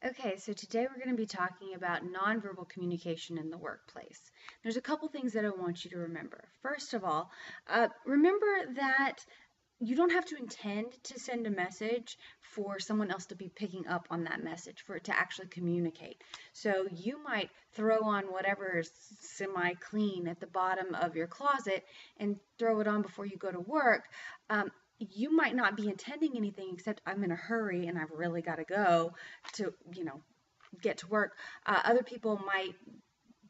Okay, so today we're going to be talking about nonverbal communication in the workplace. There's a couple things that I want you to remember. First of all, remember that you don't have to intend to send a message for someone else to be picking up on that message, for it to actually communicate. So you might throw on whatever is semi-clean at the bottom of your closet and throw it on before you go to work. Um, you might not be intending anything except I'm in a hurry and I've really got to go to, get to work. Other people might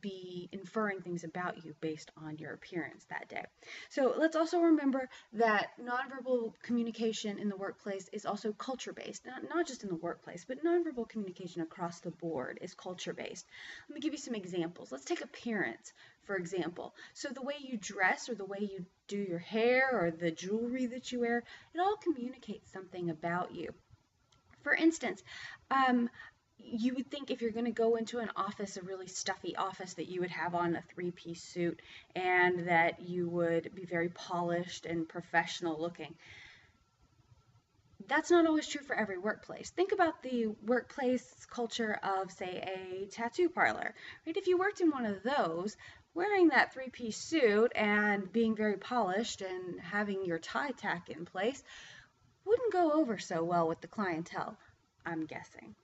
be inferring things about you based on your appearance that day. So let's also remember that nonverbal communication in the workplace is also culture based, not just in the workplace, but nonverbal communication across the board is culture based. Let me give you some examples. Let's take appearance, for example. So the way you dress or the way you do your hair or the jewelry that you wear, it all communicates something about you. For instance, you would think if you're going to go into an office, a really stuffy office, that you would have on a three-piece suit and that you would be very polished and professional looking. That's not always true for every workplace. Think about the workplace culture of, say, a tattoo parlor, right? If you worked in one of those, wearing that three-piece suit and being very polished and having your tie tack in place wouldn't go over so well with the clientele, I'm guessing.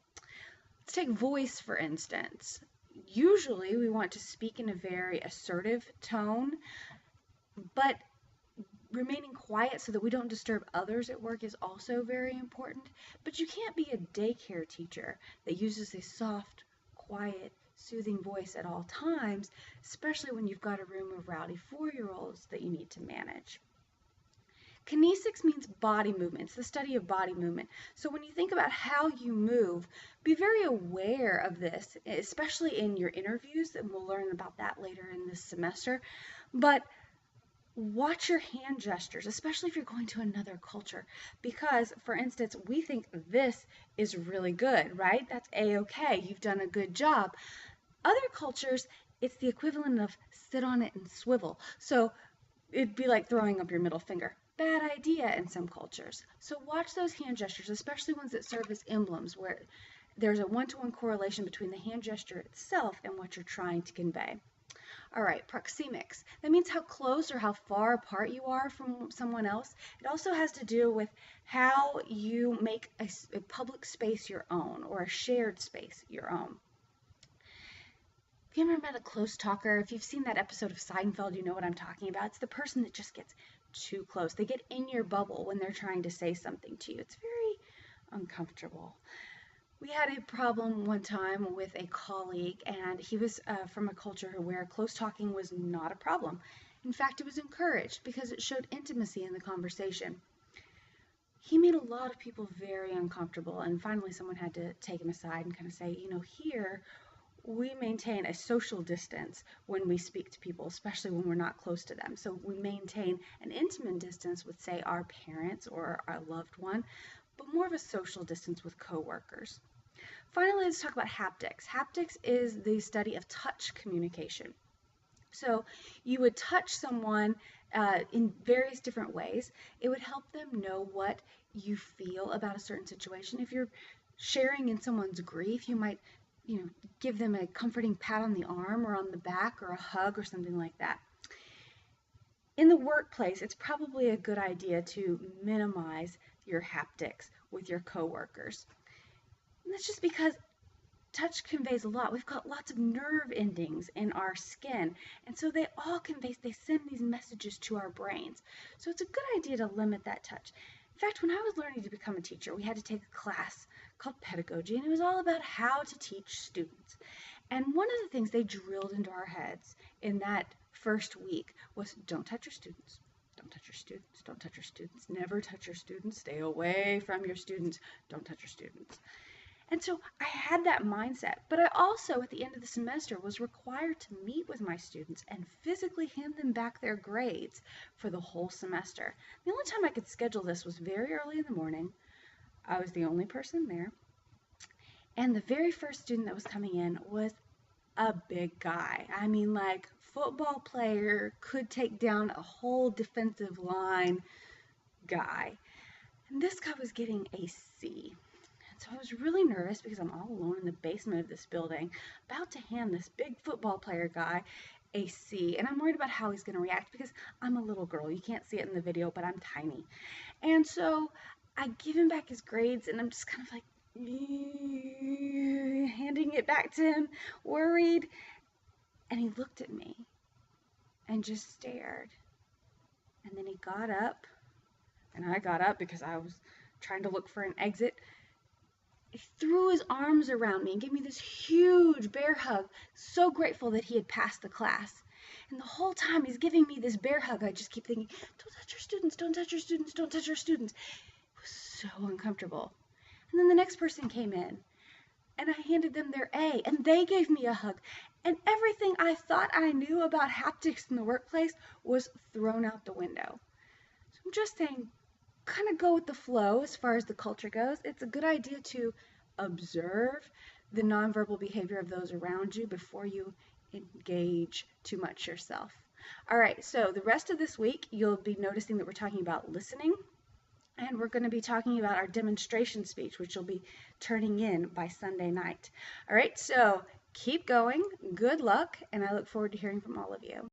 Let's take voice, for instance. Usually we want to speak in a very assertive tone, but remaining quiet so that we don't disturb others at work is also very important. But you can't be a daycare teacher that uses a soft, quiet, soothing voice at all times, especially when you've got a room of rowdy 4-year-olds that you need to manage. Kinesics means body movement. It's the study of body movement. So when you think about how you move, be very aware of this, especially in your interviews, and we'll learn about that later in this semester. But watch your hand gestures, especially if you're going to another culture. Because, for instance, we think this is really good, right? That's A-okay. You've done a good job. Other cultures, it's the equivalent of sit on it and swivel. So it'd be like throwing up your middle finger. Bad idea in some cultures. So watch those hand gestures, especially ones that serve as emblems, where there's a one-to-one correlation between the hand gesture itself and what you're trying to convey. All right, proxemics. That means how close or how far apart you are from someone else. It also has to do with how you make a public space your own or a shared space your own. Have you ever met a close talker? If you've seen that episode of Seinfeld, you know what I'm talking about. It's the person that just gets too close. They get in your bubble when they're trying to say something to you. It's very uncomfortable. We had a problem one time with a colleague, and he was from a culture where close talking was not a problem. In fact, it was encouraged because it showed intimacy in the conversation. He made a lot of people very uncomfortable, and finally someone had to take him aside and kind of say, here we maintain a social distance when we speak to people, especially when we're not close to them. So we maintain an intimate distance with, say, our parents or our loved one, but more of a social distance with coworkers. Finally, let's talk about haptics. Haptics is the study of touch communication. So you would touch someone in various different ways. It would help them know what you feel about a certain situation. If you're sharing in someone's grief, you might give them a comforting pat on the arm or on the back or a hug or something like that. In the workplace, it's probably a good idea to minimize your haptics with your coworkers. And that's just because touch conveys a lot. We've got lots of nerve endings in our skin, and so they send these messages to our brains. So it's a good idea to limit that touch. In fact, when I was learning to become a teacher, we had to take a class called pedagogy, and it was all about how to teach students. And one of the things they drilled into our heads in that first week was don't touch your students. Don't touch your students. Don't touch your students. Never touch your students. Stay away from your students. Don't touch your students. And so I had that mindset, but I also, at the end of the semester, was required to meet with my students and physically hand them back their grades for the whole semester. The only time I could schedule this was very early in the morning. I was the only person there. And the very first student that was coming in was a big guy. I mean, like, football player, could take down a whole defensive line guy. And this guy was getting a C. So I was really nervous because I'm all alone in the basement of this building, about to hand this big football player guy a C. And I'm worried about how he's going to react because I'm a little girl. You can't see it in the video, but I'm tiny. And so I give him back his grades, and I'm just kind of like handing it back to him, worried. And he looked at me and just stared. And then he got up, and I got up because I was trying to look for an exit. He threw his arms around me and gave me this huge bear hug, so grateful that he had passed the class. And the whole time he's giving me this bear hug, I just keep thinking, don't touch your students, don't touch your students, don't touch your students. It was so uncomfortable. And then the next person came in, and I handed them their A, and they gave me a hug. And everything I thought I knew about haptics in the workplace was thrown out the window. So I'm just saying, kind of go with the flow as far as the culture goes. It's a good idea to observe the nonverbal behavior of those around you before you engage too much yourself. All right, so the rest of this week, you'll be noticing that we're talking about listening, and we're going to be talking about our demonstration speech, which will be turning in by Sunday night. All right, so keep going, good luck, and I look forward to hearing from all of you.